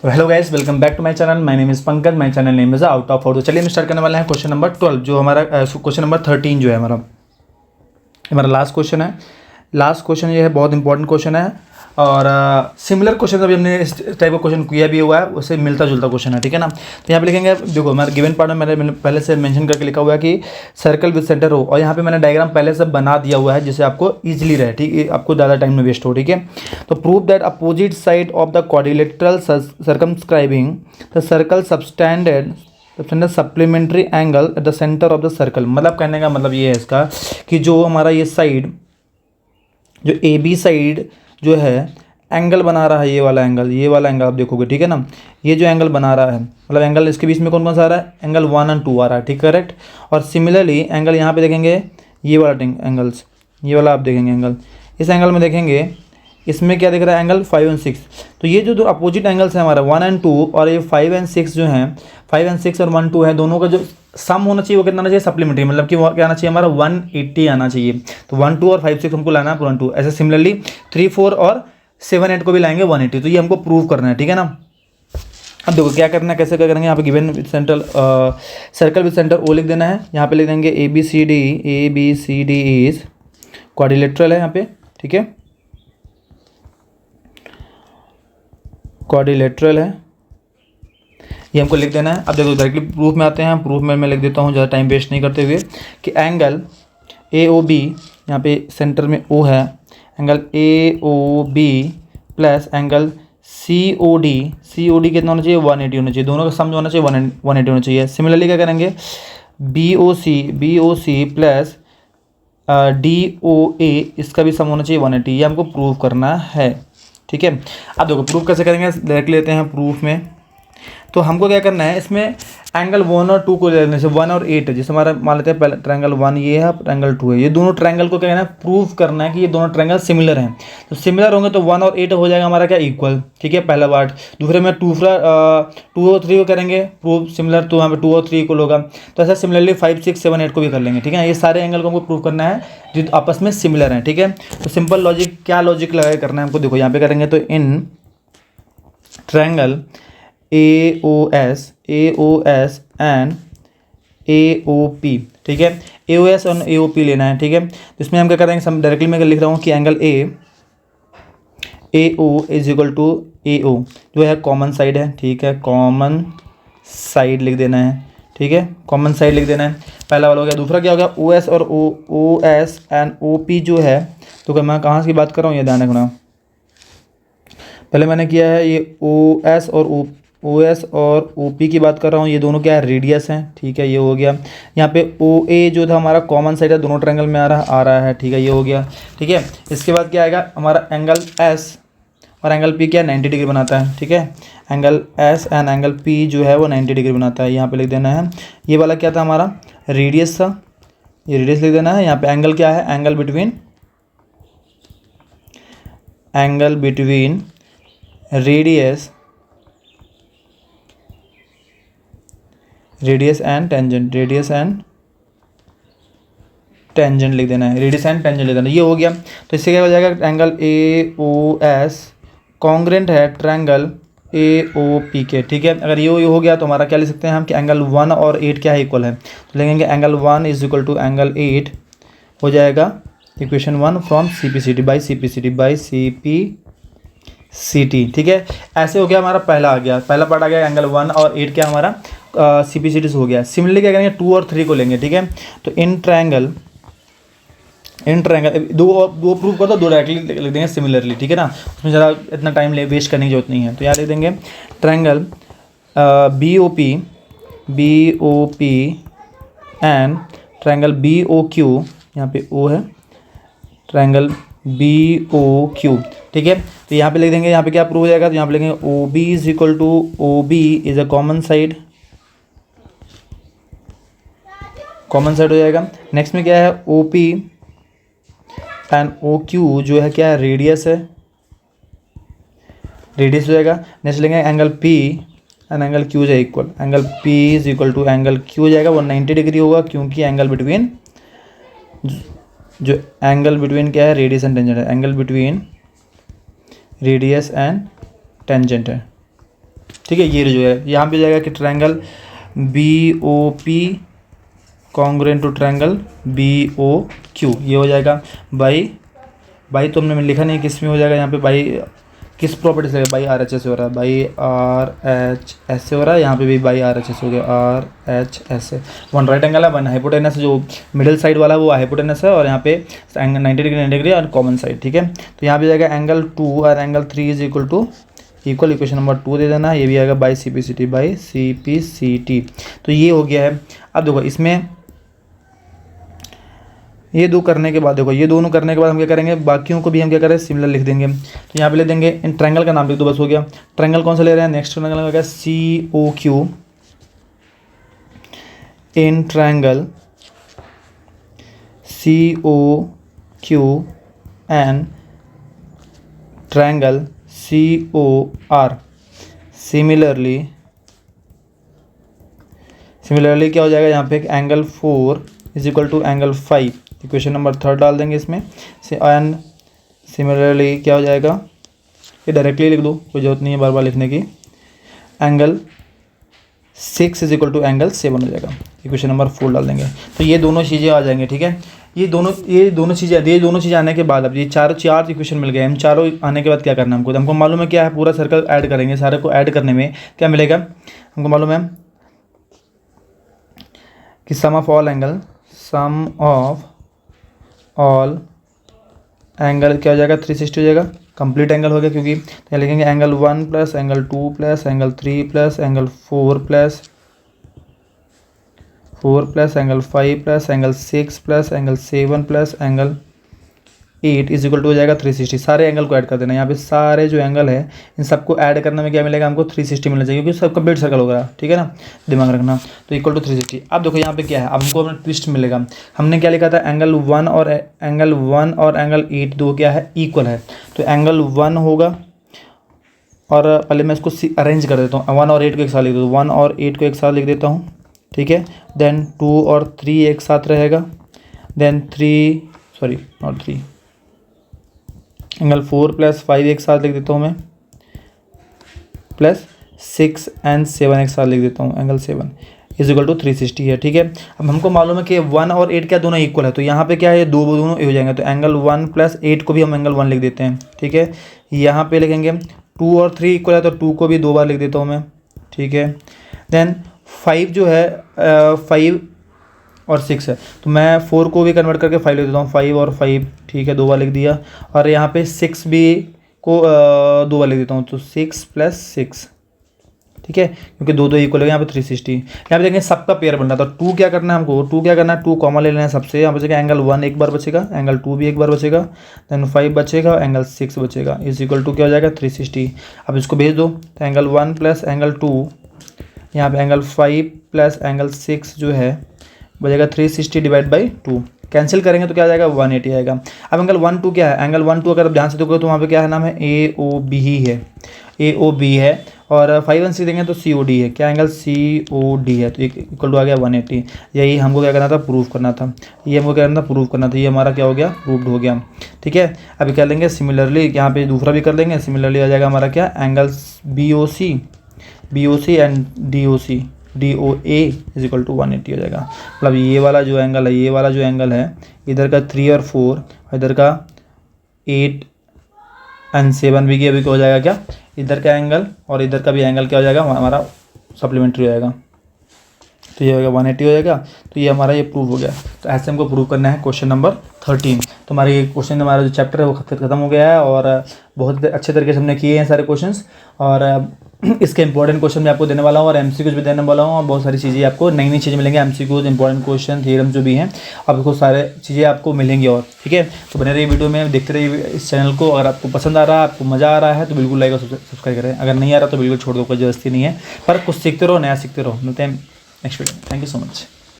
Hello guys, welcome back to my channel. My name is Pankaj, my channel name is out of out. तो चलिए हम start करने वाले हैं क्वेश्चन नंबर 12, जो हमारा क्वेश्चन नंबर 13 जो है हमारा लास्ट क्वेश्चन है। लास्ट क्वेश्चन ये है, बहुत इंपॉर्टेंट क्वेश्चन है और सिमिलर क्वेश्चन अभी हमने इस टाइप का क्वेश्चन किया भी हुआ है, उससे मिलता जुलता क्वेश्चन है, ठीक है ना। तो यहाँ पे लिखेंगे, देखो हमारे गिवन पार्ट में मैंने पहले से मेंशन करके लिखा हुआ है कि सर्कल विद सेंटर हो, और यहाँ पे मैंने डायग्राम पहले से बना दिया हुआ है जिससे आपको ईजिली रहे, ठीक है, आपको ज़्यादा टाइम में वेस्ट हो, ठीक है। तो prove that opposite side of the quadrilateral circumscribing the circle subtended supplementary angle at the centre of the circle. मतलब कहने का मतलब ये है इसका कि जो हमारा ये साइड, जो ए बी साइड जो है एंगल बना रहा है, ये वाला एंगल आप देखोगे, ठीक है ना। ये जो एंगल बना रहा है, मतलब एंगल इसके बीच में कौन कौन सा आ रहा है, एंगल 1 और 2 आ रहा है, ठीक, करेक्ट। और सिमिलरली एंगल यहाँ पे देखेंगे, ये वाला एंगल्स, ये वाला आप देखेंगे एंगल, इस एंगल में देखेंगे, इसमें क्या दिख रहा है, एंगल 5 और 6। तो ये जो दो अपोजिट एंगल्स हैं हमारा 1 और 2, और ये 5 और 6 जो हैं, 5 और 6 और 1 2 है, दोनों का जो सम होना चाहिए वो कितना आना चाहिए, सप्लीमेंट्री, मतलब कि वो क्या आना चाहिए हमारा 180 आना चाहिए। तो 1 2 और 5 6 हमको लाना है 1 2। ऐसे सिमिलरली 3 4 और 7 8 को भी लाएंगे 180। तो ये हमको प्रूव करना है, ठीक है ना। अब देखो क्या करना है, कैसे क्या करेंगे। यहाँ पे given with centre circle with centre O लिख देना है। यहाँ पे लिख देंगे A B C D is quadrilateral है यहाँ पे, ठीक है, क्वाड्रिलेटरल है, ये हमको लिख देना है। अब देखो डायरेक्टली प्रूफ में आते हैं। प्रूफ में मैं लिख देता हूँ ज़्यादा टाइम वेस्ट नहीं करते हुए कि एंगल ए ओ बी, यहाँ पे सेंटर में ओ है, angle A O B plus angle C O D कितना होना चाहिए, 180 होना चाहिए। दोनों का सम जो होना चाहिए 180 होना चाहिए। सिमिलरली क्या करेंगे, B O C plus D O A, इसका भी सम होना चाहिए 180। ये हमको प्रूव करना है, ठीक है। अब देखो प्रूफ कैसे करेंगे, डायरेक्टली लेते हैं प्रूफ में। तो हमको क्या करना है, इसमें एंगल 1 और 2 को ले लेने से 1 और 8 है, जैसे हमारा मान लेते हैं पहले ट्रायंगल 1 ये है, ट्रायंगल 2 है, ये दोनों ट्रायंगल को क्या करना है, प्रूव करना है कि ये दोनों ट्रायंगल सिमिलर हैं। तो सिमिलर होंगे तो 1 और 8 हो जाएगा हमारा क्या, इक्वल, ठीक है, पहला पार्ट। दूसरे में 2 और 3 को करेंगे प्रूव सिमिलर, तो यहाँ पे 2 और 3 इक्वल होगा। तो ऐसा सिमिलरली 5 6 7 8 को भी कर लेंगे, ठीक है। ये सारे एंगल को हमको प्रूव करना है जो आपस में सिमिलर हैं, ठीक है। तो सिंपल लॉजिक, क्या लॉजिक लगा करना है हमको, देखो यहाँ पे करेंगे तो in triangle A O S and A O P, ठीक है, ए ओ एस और ए ओ पी लेना है, ठीक है। तो इसमें हम क्या करेंगे, हम डायरेक्टली मैं लिख रहा हूँ कि angle A O is equal to A O, जो है कॉमन साइड है, ठीक है, कॉमन साइड लिख देना है, ठीक है, कॉमन साइड लिख देना है, पहला वाला हो गया। दूसरा क्या हो गया, ओ एस और O S and O P जो है, तो मैं कहाँ की बात कर रहा हूँ, ये ध्यान रखना। पहले मैंने किया है ये ओ एस और ओ पी की बात कर रहा हूँ, ये दोनों क्या है, रेडियस हैं, ठीक है, ये हो गया। यहाँ पे ओ ए जो था हमारा कॉमन साइड है, दोनों ट्रायंगल में आ रहा है, ठीक है, ये हो गया, ठीक है। इसके बाद क्या आएगा हमारा एंगल एस और एंगल पी, क्या 90 डिग्री बनाता है, ठीक है। Angle S and angle P जो है वो 90 डिग्री बनाता है, यहाँ पे लिख देना है। ये वाला क्या था हमारा, रेडियस था, ये रेडियस लिख देना है। यहाँ पे एंगल क्या है, angle between radius and tangent लिख देना है, रेडियस एंड टेंजेंट लिख देना, ये हो गया। तो इससे क्या हो जाएगा, angle A O S congruent है ट्रायंगल ए ओ पी के, ठीक है। अगर ये हो गया तो हमारा क्या लिख सकते हैं हम कि एंगल 1 और 8 क्या है, इक्वल है। तो लिखेंगे angle 1 is equal to angle 8 हो जाएगा equation 1 from C P C T, ठीक है। ऐसे हो गया हमारा पहला आ गया, पहला पार्ट आ गया एंगल 1 और 8 क्या हमारा सी पी सी टी हो गया। सिमिलरली क्या करेंगे, 2 और 3 को लेंगे, ठीक है। तो इन ट्रायंगल दो प्रूव कर दो, दो डायरेक्टली लिख देंगे सिमिलरली, ठीक है ना, उसमें ज़्यादा इतना टाइम वेस्ट करने की जरूरत नहीं है। तो यहाँ लिख देंगे triangle B O P and triangle B O Q, यहाँ पे ओ है, ट्रायंगल बी ओ क्यू, ठीक है। तो यहाँ पे लिख देंगे, यहाँ पे क्या प्रूव हो जाएगा, तो यहाँ पे लिखेंगे O B is equal to O B is a common side हो जाएगा। नेक्स्ट में क्या है, O P and O Q जो है क्या है, रेडियस है, रेडियस हो जाएगा। नेक्स्ट लेंगे angle P and angle Q है equal, angle P is equal to angle Q हो जाएगा, वो 90 डिग्री होगा, क्योंकि एंगल बिटवीन क्या है, रेडियस एंड टेंजेंट है, angle between radius and tangent है, ठीक है। ये जो है यहाँ पे जाएगा कि triangle BOP congruent to triangle BOQ, ये हो जाएगा बाई तो हमने लिखा नहीं किस में हो जाएगा, यहाँ पे बाई किस प्रॉपर्टी से बाई RHS हो रहा है, बाई RHS से हो रहा है, यहाँ पे भी बाई RHS हो गया, RHS से। वन राइट एंगल है, वन हाइपोटेनस, जो मिडिल साइड वाला है वो हाइपोटेनस है, और यहाँ पे 90 डिग्री 90 डिग्री और कॉमन साइड, ठीक है। तो यहाँ पे जाएगा एंगल 2 और angle 3 is equal equation number 2 दे देना। ये भी आएगा बाई CPCT। तो ये हो गया है। अब देखो इसमें ये दो करने के बाद, देखो ये दोनों करने के बाद हम क्या करेंगे, बाकियों को भी हम क्या करें सिमिलर लिख देंगे। तो यहाँ पे लिख देंगे इन ट्रायंगल का नाम लिख दो, बस हो गया। ट्रायंगल कौन सा ले रहे हैं, नेक्स्ट ट्रायंगल हो गया COQ। In triangle COQ and triangle COR similarly क्या हो जाएगा, यहाँ पे angle 4 is equal to angle 5, equation number 3 डाल देंगे इसमें से। एंड सिमिलरली क्या हो जाएगा, ये डायरेक्टली लिख दो, कोई जरूरत नहीं है बार बार लिखने की। Angle 6 is equal to angle 7 हो जाएगा, इक्वेशन नंबर 4 डाल देंगे। तो ये दोनों चीज़ें आ जाएंगे, ठीक है। ये दोनों चीज़ें आने के बाद, अब ये चार इक्वेशन मिल गए। हम चारों आने के बाद क्या करना है हमको मालूम है क्या है, पूरा सर्कल ऐड करेंगे। सारे को ऐड करने में क्या मिलेगा हमको मालूम है कि सम ऑफ ऑल एंगल क्या हो जाएगा, 360 हो जाएगा, कंप्लीट एंगल हो गया। क्योंकि क्या लिखेंगे, angle 1 plus angle 2 plus angle 3 plus angle 4 plus angle 5 plus angle 6 plus angle 7 plus angle 8 is equal to हो जाएगा 360। सारे एंगल को ऐड कर देना। यहाँ पे सारे जो एंगल है इन सबको ऐड करने में क्या मिलेगा हमको, 360 मिलना चाहिए, क्योंकि सब कंप्लीट सर्कल होगा, ठीक है ना, दिमाग रखना। तो इक्वल टू 360। अब देखो यहाँ पे क्या है, अब हमको अपना ट्विस्ट मिलेगा। हमने क्या लिखा था, एंगल 1 और एंगल 8 दो क्या है, इक्वल है। तो एंगल 1 होगा, और पहले मैं इसको अरेंज कर देता हूँ, 1 और 8 को एक साथ लिख देता हूँ, 1 और 8 को एक साथ लिख देता हूँ, ठीक है। देन 2 और 3 एक साथ रहेगा। देन 3 एंगल 4 प्लस 5 एक साथ लिख देता हूँ मैं, प्लस 6 एंड 7 एक साथ लिख देता हूँ, एंगल 7 इज इक्वल टू 360 है, ठीक है। अब हमको मालूम है कि 1 और 8 क्या दोनों इक्वल है, तो यहाँ पे क्या है, दोनों हो जाएंगे। तो एंगल 1 प्लस 8 को भी हम एंगल 1 लिख देते हैं, ठीक है। यहाँ पे लिखेंगे 2 और 3 इक्वल है, तो 2 को भी 2 बार लिख देता हूँ मैं, ठीक है। देन 5 जो है 5 और 6 है, तो मैं 4 को भी कन्वर्ट करके 5 लिख देता हूँ, 5 और 5, ठीक है, 2 बार लिख दिया। और यहाँ पे 6 भी को 2 बार लिख देता हूँ, तो 6 प्लस 6, ठीक है, क्योंकि दो इक्वल है। यहाँ पे 360, यहाँ पे देखेंगे सबका पेयर बन रहा था। 2 क्या करना है हमको, 2 क्या करना है, 2 कॉमन ले लेना है सबसे। यहाँ बचेगा एंगल 1 एक बार बचेगा, एंगल 2 भी एक बार बचेगा, देन 5 बचेगा, एंगल 6 बचेगा, इज इक्वल टू क्या हो जाएगा, 360। अब इसको भेज दो, तो एंगल 1 प्लस एंगल 2, यहाँ पे एंगल 5 प्लस एंगल 6 जो है बचेगा 360 डिवाइड बाई 2, कैंसिल करेंगे तो क्या आ जाएगा, 180 आएगा। अब एंगल 1 2 क्या है, एंगल 1 2 अगर आप ध्यान से देखोगे तो वहाँ पे क्या है नाम है, AOB ही है, AOB है। और 5 1 6 देंगे तो COD है, क्या एंगल COD है, तो इक्वल टू आ गया 180। यही हमको क्या करना था, प्रूव करना था, ये हमको क्या करना था, प्रूव करना था। ये हमारा क्या हो गया, प्रूव्ड हो गया, ठीक है। अभी क्या लेंगे, सिमिलरली यहाँ पे दूसरा भी कर लेंगे। सिमिलरली आ जाएगा हमारा क्या, angle BOC and DOA is equal to 180 हो जाएगा। मतलब ये वाला जो एंगल है, इधर का 3 और 4, इधर का 8 एंड 7 भी अभी हो जाएगा क्या, इधर का एंगल और इधर का भी एंगल क्या हो जाएगा, हमारा सप्लीमेंट्री हो जाएगा। तो ये हो गया 180 हो जाएगा। तो ये हमारा ये प्रूव हो गया। तो ऐसे हमको प्रूव करना है क्वेश्चन नंबर 13। तो हमारे ये क्वेश्चन, हमारा जो चैप्टर है वो खत्म हो गया है, और बहुत अच्छे तरीके से हमने किए हैं सारे क्वेश्चंस। और इसके इंपॉर्टेंट क्वेश्चन मैं आपको देने वाला हूँ, और MCQs भी देने वाला हूँ, और बहुत सारी चीज़ें आपको नई चीज़ें मिलेंगी, MCQs, इंपॉर्टेंट क्वेश्चन, थ्योरम जो भी हैं, आपको सारे चीज़ें आपको मिलेंगी। और ठीक है, तो बने रहिए वीडियो में, देखते रहिए इस चैनल को। अगर आपको पसंद आ रहा है, आपको मज़ा आ रहा है, तो बिल्कुल लाइक और सब्सक्राइब करें। अगर नहीं आ रहा तो बिल्कुल छोड़ दो, कोई जबरदस्ती नहीं है, पर कुछ सीखते रहो, नया सीखते रहो। मिलते हैं नेक्स्ट वीडियो में। Thank you so much.